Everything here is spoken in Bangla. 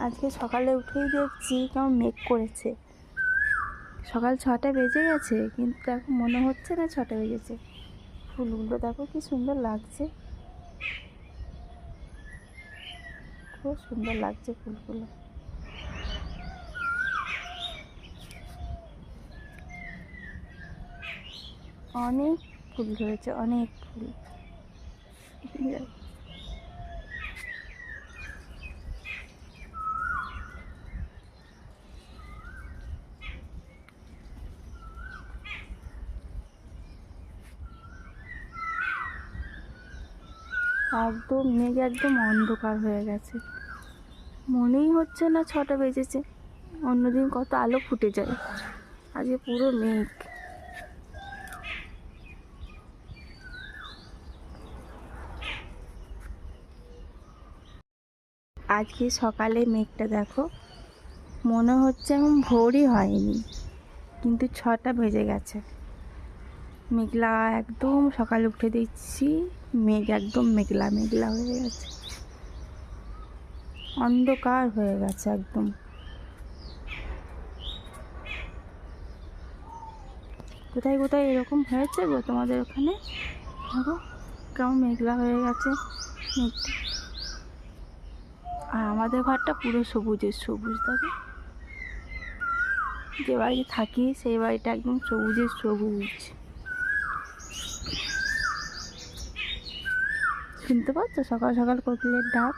আজকে সকালে উঠেই দেখছি কেমন মেঘ করেছে। সকাল 6টা বেজে গেছে, কিন্তু এখন মনে হচ্ছে না 6টা বেজেছে। ফুলগুলো দেখো কি সুন্দর লাগছে, খুব সুন্দর লাগছে ফুলগুলো। অনেক ফুল ধরেছে, অনেক ফুল। একদম মেঘ একদম অন্ধকার হয়ে গেছে, মনেই হচ্ছে না 6টা বেজেছে। অন্যদিন কত আলো ফুটে যায়, আজকে পুরো মেঘ। আজকে সকালে মেঘটা দেখো, মনে হচ্ছে এখন ভোরই হয়নি, কিন্তু 6টা বেজে গেছে। মেঘলা একদম, সকালে উঠে দেখছি মেঘ একদম মেঘলা মেঘলা হয়ে গেছে, অন্ধকার হয়ে গেছে একদম। কোথায় কোথায় এরকম হয়েছে গো তোমাদের ওখানে? দেখো কেমন মেঘলা হয়ে গেছে মেঘটা। আর আমাদের ঘরটা পুরো সবুজের সবুজ। দেখো, যে বাড়িতে থাকি সেই বাড়িটা একদম সবুজের সবুজ। শুনতে পাচ্ছ সকাল সকাল কোকিলের ডাক?